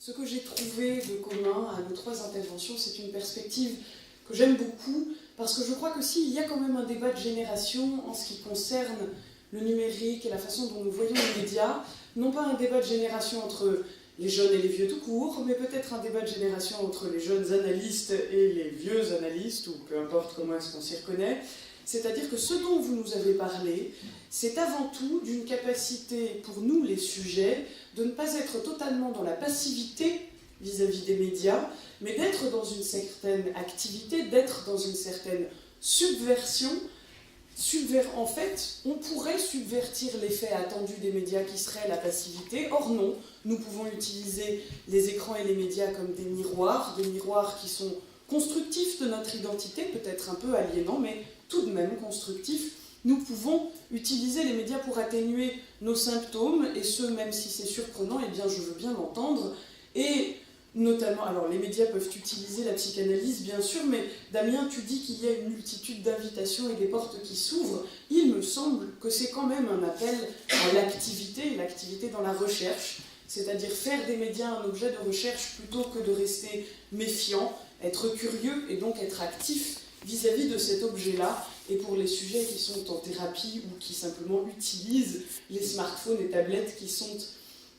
Ce que j'ai trouvé de commun à nos trois interventions, c'est une perspective que j'aime beaucoup, parce que je crois que s'il y a quand même un débat de génération en ce qui concerne le numérique et la façon dont nous voyons les médias, non pas un débat de génération entre les jeunes et les vieux tout court, mais peut-être un débat de génération entre les jeunes analystes et les vieux analystes, ou peu importe comment est-ce qu'on s'y reconnaît. C'est-à-dire que ce dont vous nous avez parlé, c'est avant tout d'une capacité pour nous, les sujets, de ne pas être totalement dans la passivité vis-à-vis des médias, mais d'être dans une certaine activité, d'être dans une certaine subversion. En fait, on pourrait subvertir l'effet attendu des médias qui serait la passivité. Or non, nous pouvons utiliser les écrans et les médias comme des miroirs qui sont constructifs de notre identité, peut-être un peu aliénants, mais tout de même constructifs. Nous pouvons utiliser les médias pour atténuer nos symptômes, et ce, même si c'est surprenant, eh bien, je veux bien l'entendre. Et notamment, alors les médias peuvent utiliser la psychanalyse, bien sûr, mais Damien, tu dis qu'il y a une multitude d'invitations et des portes qui s'ouvrent. Il me semble que c'est quand même un appel à l'activité dans la recherche, c'est-à-dire faire des médias un objet de recherche plutôt que de rester méfiant, être curieux et donc être actif vis-à-vis de cet objet-là. Et pour les sujets qui sont en thérapie ou qui simplement utilisent les smartphones et tablettes qui sont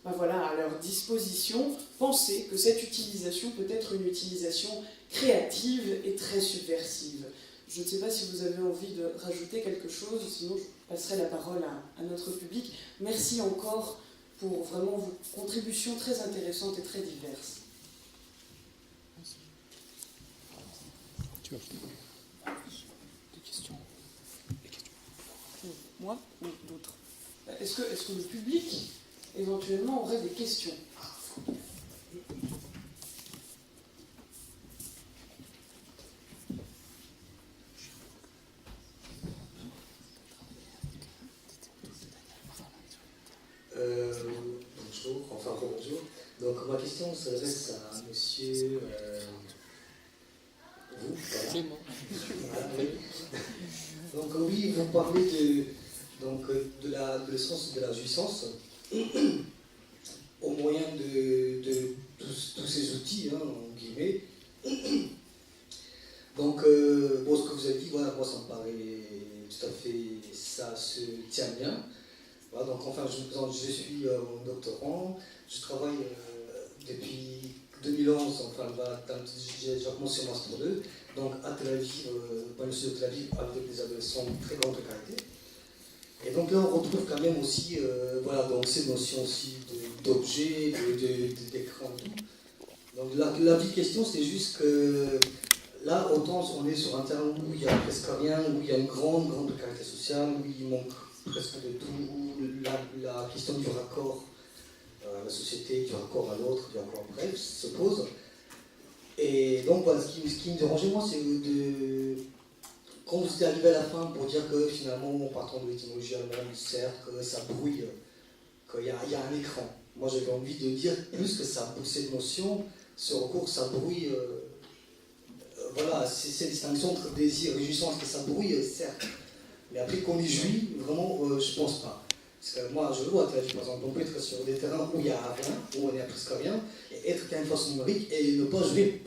à leur disposition, pensez que cette utilisation peut être une utilisation créative et très subversive. Je ne sais pas si vous avez envie de rajouter quelque chose, sinon je passerai la parole à notre public. Merci encore pour vraiment vos contributions très intéressantes et très diverses. Des questions. Moi ou d'autres? Est-ce que le public éventuellement aurait des questions? Bonjour. Donc ma question s'adresse à monsieur vous. Voilà. C'est moi. Donc oui, vous parlez de sens de la jouissance au moyen de tous ces outils, en guillemets. Donc, ce que vous avez dit, voilà, moi ça me paraît tout à fait, ça se tient bien. Voilà, donc enfin, je me présente, je suis doctorant, je travaille depuis 2011, j'ai déjà commencé mon Master 2, donc à Tel Aviv, dans le sud de Tel Aviv, avec des adolescents de très grande qualité. Et donc là, on retrouve quand même aussi, donc ces notions aussi d'objets, d'écran et tout. Donc la vie question, c'est juste que là, autant on est sur un terrain où il y a presque rien, où il y a une grande qualité sociale, où il manque presque de tout, où la question du raccord à la société, du raccord à l'autre, du raccord bref, se pose. Et donc, voilà, ce qui me dérangeait, moi, c'est quand vous êtes arrivé à la fin pour dire que finalement, en partant de l'étymologie allemande, certes, que ça brouille, qu'il y a un écran. Moi, j'avais envie de dire plus que ça, pour cette notion, ce recours, ça brouille. Voilà, c'est cette distinction entre désir et jouissance, que ça brouille, certes. Mais après qu'on y jouit, vraiment, je pense pas. Parce que moi, je le vois, par exemple, on peut être sur des terrains où il n'y a rien, où on est à presque rien, et être qu'à une force numérique et ne pas jouir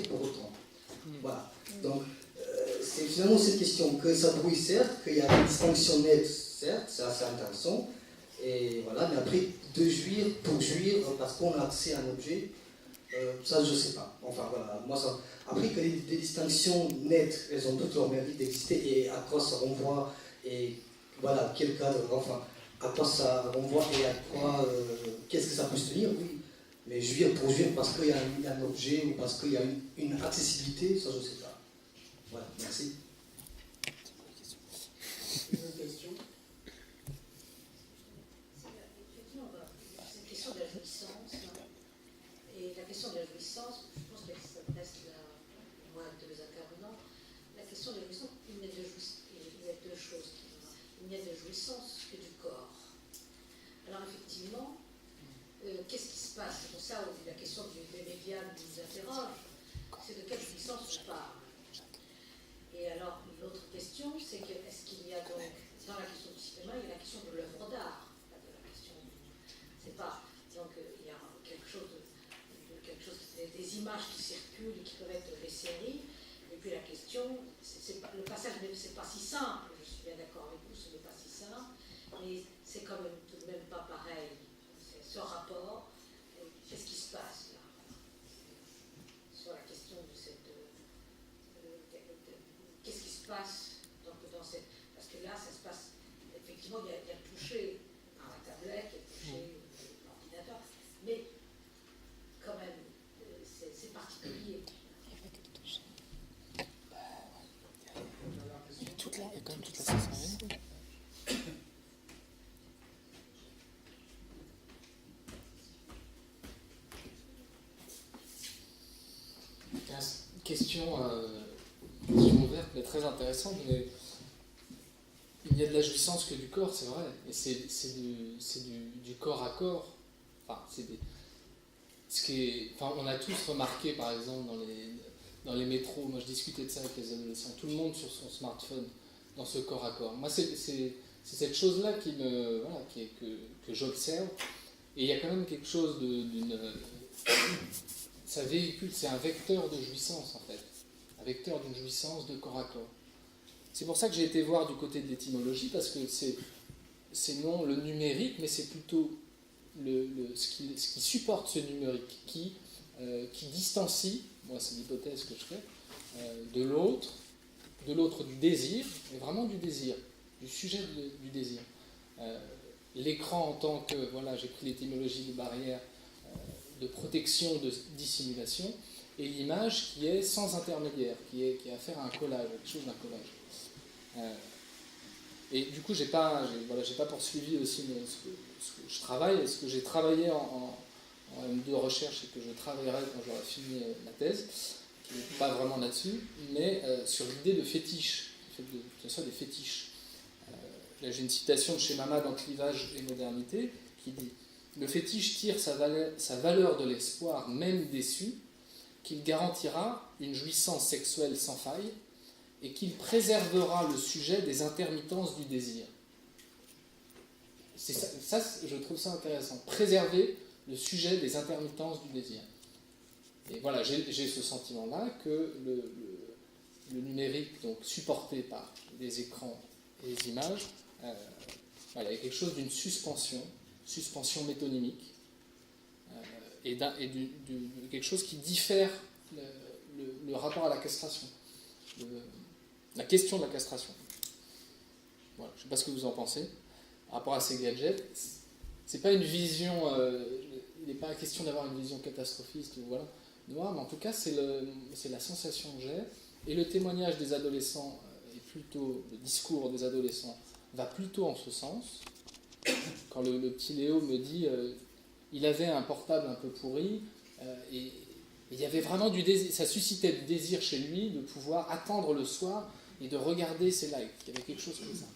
pour autant. Voilà. Donc, c'est finalement cette question, que ça brouille certes, qu'il y a une distinction nette, certes, c'est assez intéressant, et voilà, mais après, de jouir pour jouir, parce qu'on a accès à un objet, ça je ne sais pas. Enfin voilà, moi ça. Après que des distinctions nettes, elles ont toutes leur mérite d'exister, et à quoi ça renvoie, et voilà, quel cadre, enfin, à quoi ça renvoie, et à quoi, qu'est-ce que ça peut se tenir, oui. Mais jouir pour jouir parce qu'il y a un objet, ou parce qu'il y a une accessibilité, ça je ne sais pas. Voilà, merci. Une question? Effectivement, c'est une question de la jouissance. Et la question de la jouissance, je pense qu'elle s'adresse à moi, de deux intervenants. La question de la jouissance, il y a deux choses. Il n'y a de jouissance que du corps. Alors effectivement, qu'est-ce qui se passe? C'est pour ça où la question des médias nous interroge. C'est de quelle jouissance on parle. Et alors, l'autre question, c'est que est-ce qu'il y a donc, dans la question du cinéma, il y a la question de l'œuvre d'art, c'est pas, donc il y a quelque chose images qui circulent et qui peuvent être les séries. Et puis la question, le passage, c'est pas si simple, je suis bien d'accord avec vous, ce n'est pas si simple, mais c'est quand même tout de même pas pareil. C'est ce rapport, qu'est-ce qui se passe là sur la question de cette... qu'est-ce qui se passe dans cette... Parce que là, ça se passe... Effectivement, il y a le toucher par la tablette, il y a le toucher l'ordinateur, mais quand même, c'est particulier. Il y a quand même toute la sensorialité. Question ouverte, mais très intéressante. Mais il n'y a de la jouissance que du corps, c'est vrai. Et c'est du corps à corps. Enfin, on a tous remarqué, par exemple, dans les métros, moi je discutais de ça avec les adolescents, tout le monde sur son smartphone, dans ce corps à corps. Moi, c'est cette chose-là que j'observe. Et il y a quand même quelque chose ça véhicule, c'est un vecteur de jouissance en fait, un vecteur d'une jouissance de corps à corps. C'est pour ça que j'ai été voir du côté de l'étymologie, parce que c'est non le numérique, mais c'est plutôt ce qui supporte ce numérique, qui distancie, moi c'est l'hypothèse que je fais, de l'autre du désir, mais vraiment du désir, du sujet du désir. L'écran en tant que, voilà, j'ai pris l'étymologie de barrière, de protection, de dissimulation, et l'image qui est sans intermédiaire, qui a affaire à un collage, quelque chose d'un collage. Et du coup, j'ai pas poursuivi aussi ce que je travaille, ce que j'ai travaillé en M2 recherche et que je travaillerai quand j'aurai fini ma thèse, qui n'est pas vraiment là-dessus, mais sur l'idée de fétiche, que ce soit des fétiches. Là, j'ai une citation de chez Mama dans Clivage et Modernité qui dit: le fétiche tire sa valeur de l'espoir, même déçu, qu'il garantira une jouissance sexuelle sans faille et qu'il préservera le sujet des intermittences du désir. Ça, je trouve ça intéressant. Préserver le sujet des intermittences du désir. Et voilà, j'ai ce sentiment-là que le numérique, donc supporté par les écrans et les images, il y a quelque chose d'une suspension métonymique, et de quelque chose qui diffère le rapport à la castration, la question de la castration. Voilà, je ne sais pas ce que vous en pensez. Par rapport à ces gadgets, c'est pas une vision, il n'est pas question d'avoir une vision catastrophiste ou voilà, noire, mais en tout cas c'est la sensation que j'ai, et le témoignage des adolescents, le discours des adolescents va plutôt en ce sens. Quand le petit Léo me dit il avait un portable un peu pourri, et il y avait vraiment du désir, ça suscitait du désir chez lui de pouvoir attendre le soir et de regarder ses likes. Il y avait quelque chose comme ça.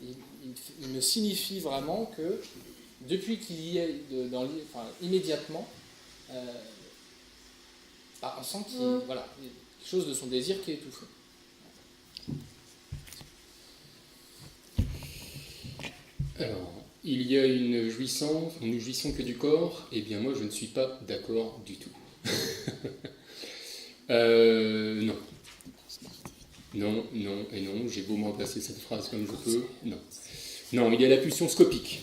Il me signifie vraiment que depuis qu'il y est immédiatement, on sent qu'il y a quelque chose de son désir qui est étouffé. Alors, il y a une jouissance, nous ne jouissons que du corps, eh bien moi je ne suis pas d'accord du tout. Non. Non, et non, j'ai beau me remplacer cette phrase comme je peux, non. Non, il y a la pulsion scopique.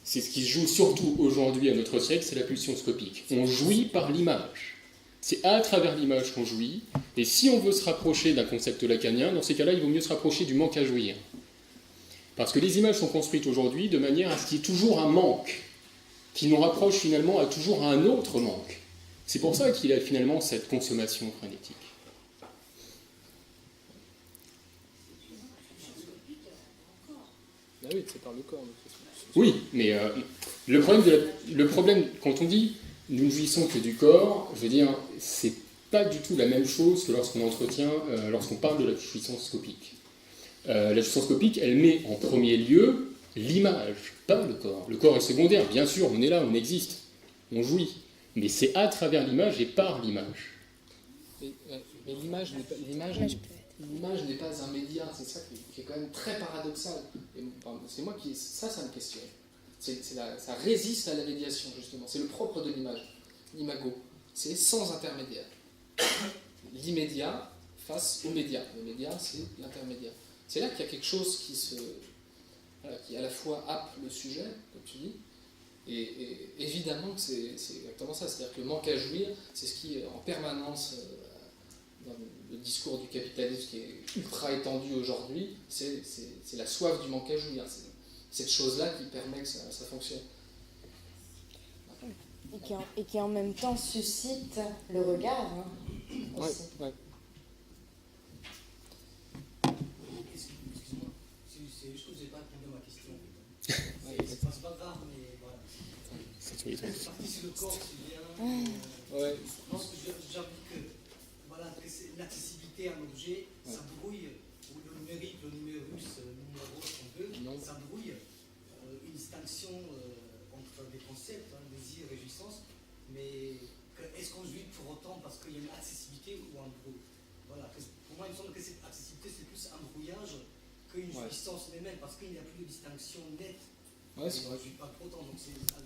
C'est ce qui se joue surtout aujourd'hui à notre siècle, c'est la pulsion scopique. On jouit par l'image. C'est à travers l'image qu'on jouit, et si on veut se rapprocher d'un concept lacanien, dans ces cas-là, il vaut mieux se rapprocher du manque à jouir. Parce que les images sont construites aujourd'hui de manière à ce qu'il y ait toujours un manque, qui nous rapproche finalement à toujours un autre manque. C'est pour ça qu'il y a finalement cette consommation frénétique. Ah oui, c'est par le corps. Oui, mais le problème, quand on dit nous ne jouissons que du corps, je veux dire, c'est pas du tout la même chose que lorsqu'on parle de la jouissance scopique. La jouissance scopique, elle met en premier lieu l'image, pas le corps. Le corps est secondaire, bien sûr, on est là, on existe, on jouit. Mais c'est à travers l'image et par l'image. Mais l'image n'est pas un média, c'est ça qui est quand même très paradoxal. C'est moi qui... Ça me questionne. Ça résiste à la médiation, justement. C'est le propre de l'image, l'imago. c'est sans intermédiaire. L'immédiat face au média. Le média, c'est l'intermédiaire. C'est là qu'il y a quelque chose qui à la fois happe le sujet, comme tu dis, et évidemment que c'est exactement ça. C'est-à-dire que le manque à jouir, c'est ce qui est en permanence dans le discours du capitalisme qui est ultra étendu aujourd'hui, c'est la soif du manque à jouir. C'est cette chose-là qui permet que ça fonctionne. Et qui en même temps suscite le regard. Hein, aussi. Ouais. Excuse-moi, c'est juste que vous n'avez pas répondu à ma question. C'est pas grave, mais voilà. C'est parti sur le corps, c'est bien. Ouais. Je pense que j'avoue que voilà, l'accessibilité à un objet, ça brouille, ou le numérique, le numérus, le numéro, ce qu'on veut, ça brouille une distinction entre des concepts, désir et jouissance, mais est-ce qu'on jouit pour autant parce qu'il y a une accessibilité ou un brouille? Voilà, pour moi, il me semble que cette accessibilité, c'est plus un brouillage qu'une jouissance même, parce qu'il n'y a plus de distinction nette. Ouais, c'est vrai. Je ne jouis pas pour autant, donc c'est pas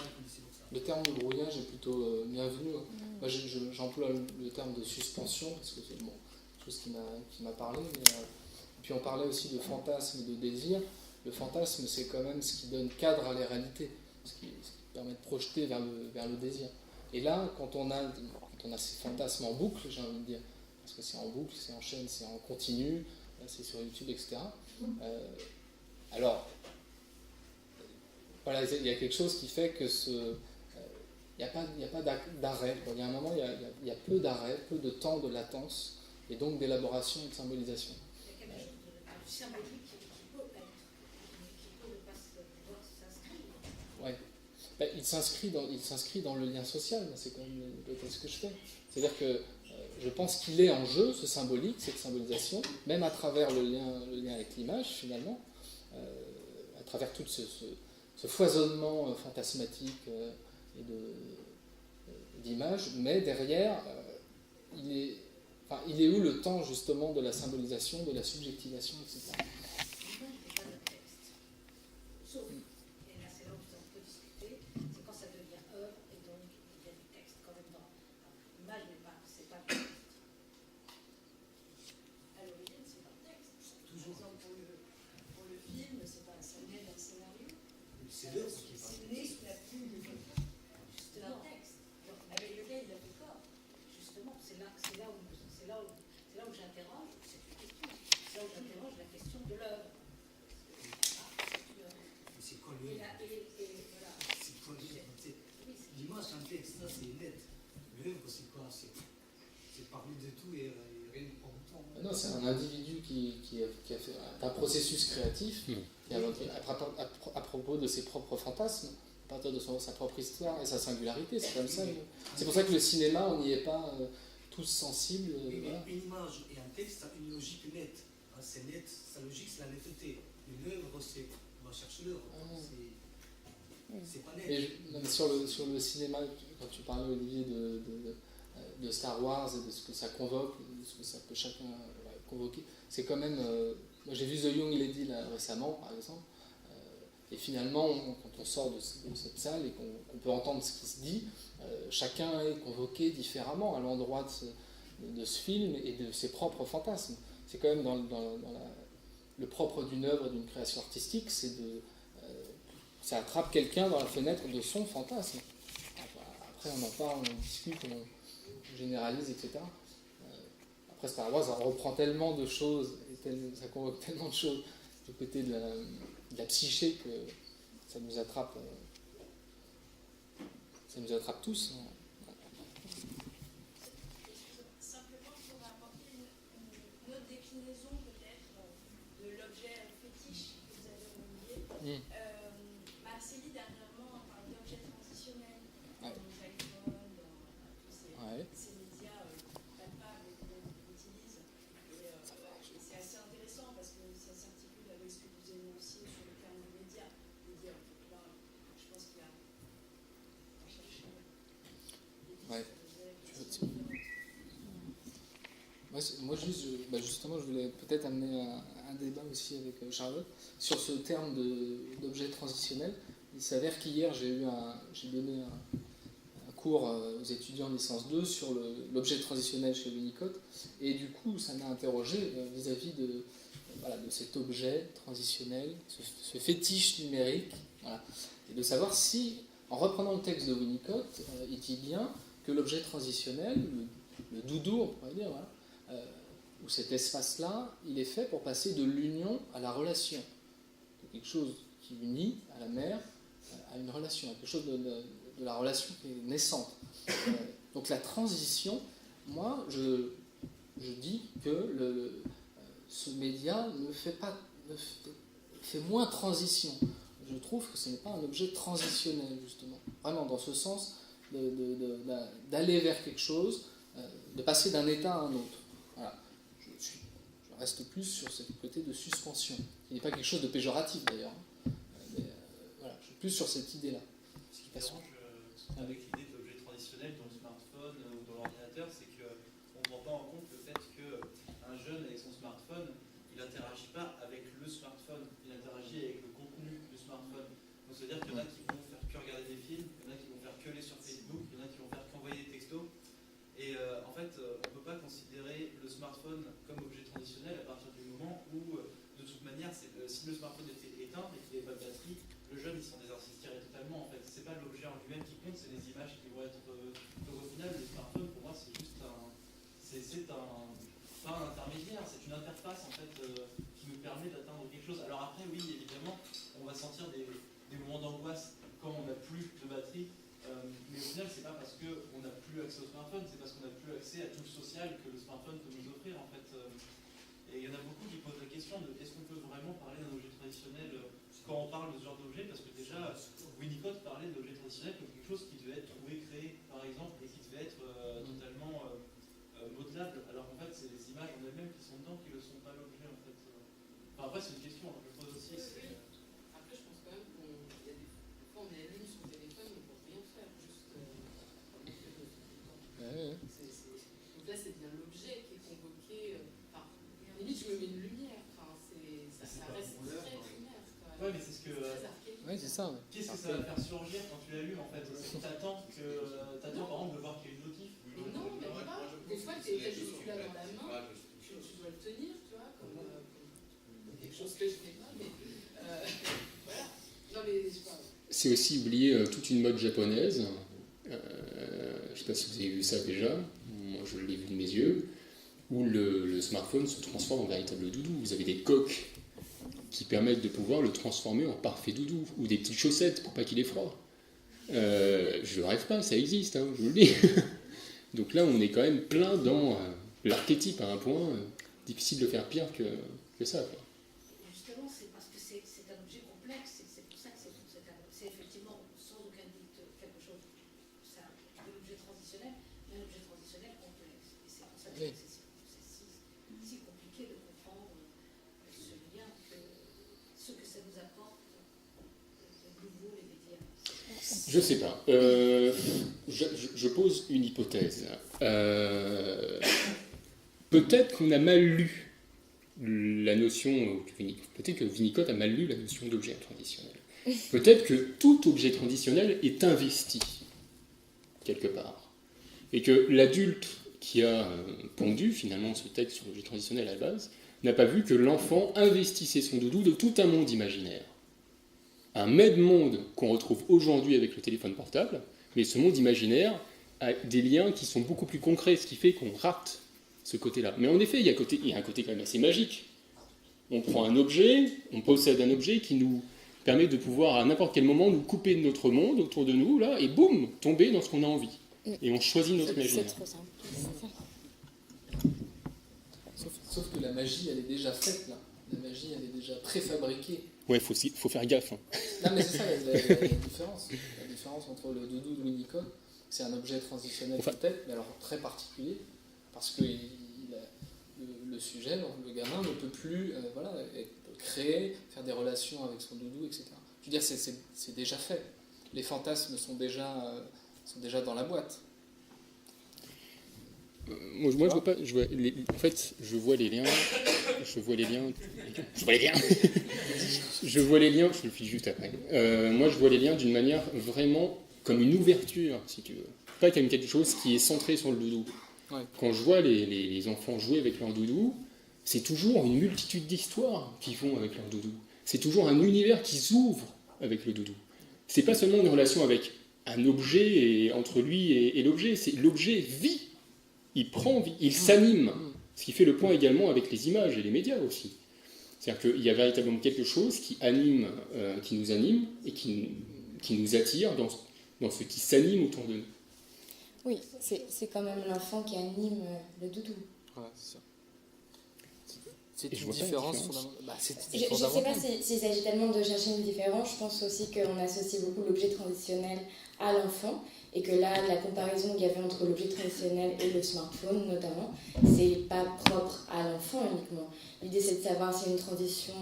répondu, c'est pour ça. Le terme de brouillage est plutôt bienvenu. Moi, j'emploie le terme de suspension, parce que c'est quelque chose qui m'a parlé. Puis on parlait aussi de fantasme et de désir. Le fantasme, c'est quand même ce qui donne cadre à la réalité, ce qui permet de projeter vers le désir. Et là, quand on a ces fantasmes en boucle, j'ai envie de dire, parce que c'est en boucle, c'est en chaîne, c'est en continu, c'est sur YouTube, etc. Alors, voilà, il y a quelque chose qui fait que il n'y a pas d'arrêt. Il y a un moment, il y a peu d'arrêt, peu de temps de latence, et donc d'élaboration et de symbolisation. Il y a quelque chose de symbolique qui peut être, qui peut ne pas pouvoir s'inscrire. Ouais. Ben, il s'inscrit dans le lien social, c'est quand même ce que je fais. C'est-à-dire que je pense qu'il est en jeu, ce symbolique, cette symbolisation, même à travers le lien avec l'image, finalement, à travers tout ce foisonnement fantasmatique d'images, mais derrière, il est où le temps, justement, de la symbolisation, de la subjectivation, etc. Et là, c'est là où on peut discuter, c'est quand ça devient œuvre et donc il y a du texte quand même dans l'image, mais c'est pas le texte. À l'origine, c'est pas le texte. Par exemple, pour le film, ça naît d'un scénario. C'est l'œuvre qui est C'est né sous la plume du texte, avec lequel il a fait corps. Justement, c'est là où j'interroge cette question. C'est là où j'interroge la question de l'œuvre. C'est quoi l'œuvre? Voilà. C'est quoi l'œuvre? L'image, un texte, là, c'est net. L'œuvre, c'est quoi? C'est parler de tout et rien ne prend le temps. Non, c'est un individu qui a fait un processus créatif à propos de ses propres fantasmes, à partir de sa propre histoire et sa singularité. C'est comme ça. C'est pour ça que le cinéma, on n'y est pas tous sensibles. Voilà. Une image et un texte, ça a une logique nette. C'est net, sa logique, c'est la netteté. Une œuvre, on va chercher l'œuvre. C'est pas net. Mais sur le cinéma, quand tu parlais, Olivier, de Star Wars et de ce que ça convoque, de ce que ça peut chacun convoquer, c'est quand même... moi, j'ai vu The Young Lady là, récemment, par exemple, et finalement, quand on sort de cette salle et qu'on peut entendre ce qui se dit, chacun est convoqué différemment à l'endroit de ce film et de ses propres fantasmes. C'est quand même le propre d'une œuvre, d'une création artistique, ça attrape quelqu'un dans la fenêtre de son fantasme. Après, on en parle, on discute, on généralise, etc. Après, Star Wars, ça reprend tellement de choses, ça convoque tellement de choses du côté de la psyché que ça nous attrape tous. Simplement pour apporter une autre déclinaison peut-être de l'objet fétiche que vous avez remis. Marcelli dernièrement a parlé d'objets transitionnels dans l'iPhone, dans tous ces médias palpables qu'on utilise. Et c'est assez intéressant parce que ça s'articule avec ce que vous énonciez sur le terme de médias. Là, je pense qu'il y a à chercher. Moi, justement, je voulais peut-être amener un débat aussi avec Charlotte sur ce terme d'objet transitionnel. Il s'avère qu'hier, j'ai donné un cours aux étudiants de licence 2 sur l'objet transitionnel chez Winnicott, et du coup ça m'a interrogé vis-à-vis de cet objet transitionnel, ce fétiche numérique, voilà, et de savoir si, en reprenant le texte de Winnicott, il dit bien que l'objet transitionnel, le doudou, on pourrait dire, voilà, ou cet espace-là, il est fait pour passer de l'union à la relation, de quelque chose qui unit à la mère à une relation, à quelque chose de la relation qui est naissante. Donc la transition, moi, je dis que ce média fait moins transition. Je trouve que ce n'est pas un objet transitionnel, justement. Vraiment, dans ce sens d'aller vers quelque chose, de passer d'un état à un autre. Voilà. Je reste plus sur ce côté de suspension, qui n'est pas quelque chose de péjoratif, d'ailleurs. Mais voilà, je suis plus sur cette idée-là. Ce qui dérange avec l'idée d'objet traditionnel dans le smartphone ou dans l'ordinateur, c'est qu'on ne prend pas en compte le fait qu'un jeune avec son smartphone, il n'interagit pas avec le smartphone, il interagit avec le contenu du smartphone. Donc ça veut dire qu'il y en a qui vont faire que regarder des films, il y en a qui vont faire que aller sur Facebook, il y en a qui vont faire qu'envoyer des textos. Et en fait, on ne peut pas considérer le smartphone comme objet traditionnel à partir du moment où, de toute manière, si le smartphone était éteint et qu'il n'y avait pas de batterie, le jeune il s'en désassistirait totalement. En fait, c'est pas l'objet en lui-même qui compte, c'est les images qui vont être. Donc au final, le smartphone pour moi c'est juste pas un intermédiaire, c'est une interface en fait qui nous permet d'atteindre quelque chose. Alors après, oui, évidemment, on va sentir des moments d'angoisse quand on n'a plus de batterie. Mais au final, c'est pas parce qu'on n'a plus accès au smartphone, c'est parce qu'on n'a plus accès à tout le social que le smartphone peut nous offrir en fait. Et il y en a beaucoup qui posent la question de est-ce qu'on peut vraiment parler d'un objet traditionnel quand on parle de ce genre d'objet, parce que déjà Winnicott parlait d'objet traditionnel comme quelque chose qui devait être trouvé, créé par exemple, et qui devait être totalement modelable, alors en fait c'est les images en elles-mêmes qui sont dedans qui ne sont pas l'objet en fait. Enfin après c'est une question que je pose aussi. Après je pense quand même qu'on y a des fois on est à ligne sur le téléphone, on ne peut rien faire, juste donc là c'est bien l'objet qui est convoqué, enfin limite je me mets une lumière, enfin ça reste très primaire. Ouais mais c'est ce que... Oui, c'est ça. Ouais. Qu'est-ce que ça va faire surgir quand tu l'as lu en fait? T'attends par exemple de voir qu'il y a une notif? Mais non, mais pas. Des fois tu as juste celui-là dans la main, tu dois le tenir, tu vois, comme quelque chose que je fais pas, mais voilà. Non mais je sais pas. C'est aussi oublier toute une mode japonaise. Je ne sais pas si vous avez vu ça déjà. Moi, je l'ai vu de mes yeux. Où le smartphone se transforme en véritable doudou. Vous avez des coques qui permettent de pouvoir le transformer en parfait doudou, ou des petites chaussettes pour pas qu'il ait froid. Je ne rêve pas, ça existe, hein, je vous le dis. Donc là, on est quand même plein dans l'archétype à un point difficile de faire pire que ça. Quoi. Justement, c'est parce que c'est un objet complexe, c'est pour ça que c'est effectivement, sans aucun doute, quelque chose, c'est un objet transitionnel, mais un objet transitionnel complexe. Et c'est pour ça que c'est si compliqué de comprendre ce lien, ce que ça nous apporte de nouveau, les médias. Je sais pas. Je pose une hypothèse. Peut-être qu'on a mal lu la notion, peut-être que Winnicott a mal lu la notion d'objet transitionnel. Peut-être que tout objet transitionnel est investi quelque part. Et que l'adulte qui a pondu finalement ce texte sur l'objet transitionnel à la base n'a pas vu que l'enfant investissait son doudou de tout un monde imaginaire. Un même monde qu'on retrouve aujourd'hui avec le téléphone portable, mais ce monde imaginaire a des liens qui sont beaucoup plus concrets, ce qui fait qu'on rate ce côté-là. Mais en effet, il y a un côté quand même assez magique. On prend un objet, on possède un objet qui nous permet de pouvoir à n'importe quel moment nous couper de notre monde autour de nous, là, et boum, tomber dans ce qu'on a envie. Et on choisit notre imaginaire. C'est trop simple. Sauf que la magie, elle est déjà faite, là. La magie, elle est déjà préfabriquée. Ouais, faut faire gaffe. Hein. Non, mais c'est ça, il y a la différence. La différence entre le doudou de Winnicott, c'est un objet transitionnel peut-être, mais alors très particulier, parce que le sujet, le gamin, ne peut plus créer, faire des relations avec son doudou, etc. Je veux dire, c'est déjà fait. Les fantasmes sont déjà dans la boîte. Moi je vois pas. En fait, je vois les liens. Je vois les liens. Je le fais juste après. Moi, je vois les liens d'une manière vraiment comme une ouverture, si tu veux. Pas comme quelque chose qui est centré sur le doudou. Ouais. Quand je vois les enfants jouer avec leur doudou, c'est toujours une multitude d'histoires qu'ils font avec leur doudou. C'est toujours un univers qui s'ouvre avec le doudou. C'est pas seulement une relation avec un objet entre lui et l'objet, c'est l'objet vit, il prend vie, il s'anime. Ce qui fait le point également avec les images et les médias aussi. C'est-à-dire qu'il y a véritablement quelque chose qui anime, qui nous anime et qui nous attire dans ce qui s'anime autour de nous. Oui, c'est quand même l'enfant qui anime le doudou. Ouais, c'est ça. C'est Et je une vois pas la différence différence. Je ne sais pas s'il s'agit tellement de chercher une différence. Je pense aussi qu'on associe beaucoup l'objet traditionnel à l'enfant et que là, la comparaison qu'il y avait entre l'objet traditionnel et le smartphone notamment, c'est pas propre à l'enfant uniquement. L'idée, c'est de savoir si une transition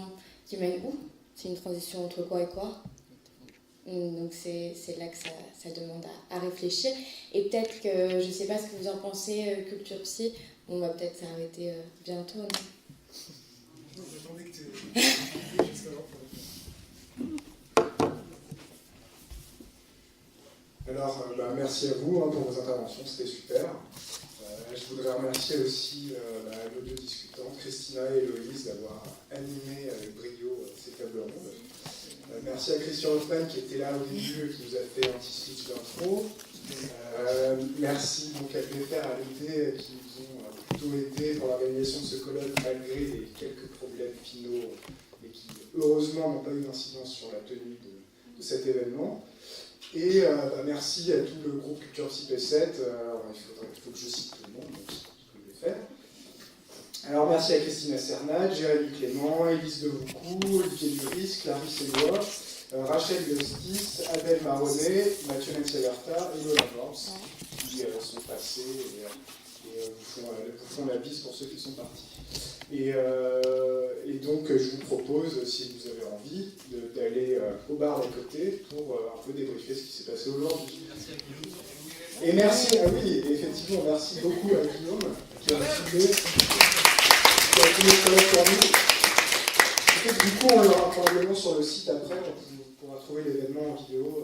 qui mène où, c'est une transition entre quoi et quoi. Donc c'est là que ça demande à réfléchir. Et peut-être que, je ne sais pas ce que vous en pensez, Culture Psy, on va peut-être s'arrêter bientôt, non ? J'attendais que tu Alors, merci à vous pour vos interventions, c'était super. Je voudrais remercier aussi nos deux discutantes, Christina et Héloïse, d'avoir animé avec brio ces tables rondes. Merci à Christian Hoffman qui était là au début et qui nous a fait un petit speech d'intro. Merci donc à BFR, à l'ID qui nous ont plutôt aidé pour l'organisation de ce colloque malgré les quelques problèmes finaux mais qui heureusement n'ont pas eu d'incidence sur la tenue de cet événement. Et merci à tout le groupe Culture Psy P7. Il faut que je cite tout le monde, donc c'est ce que je vais faire. Alors merci à Christina Cernat, Jérémy Clément, Élise Devoucou, Olivier Duris, Clarisse Eloi, Rachel Gostis, Adèle Marronnet, Mathieu Mensaverta et Lola Morse, qui sont passés et vous font la bise pour ceux qui sont partis. Et donc je vous propose, si vous avez envie, d'aller au bar d'à côté pour un peu débriefer ce qui s'est passé aujourd'hui. Merci à Guillaume. Et merci, ah oui, effectivement, merci beaucoup à Guillaume qui a filmé le pour nous. Du coup, on l'aura probablement sur le site après, on pourra trouver l'événement en vidéo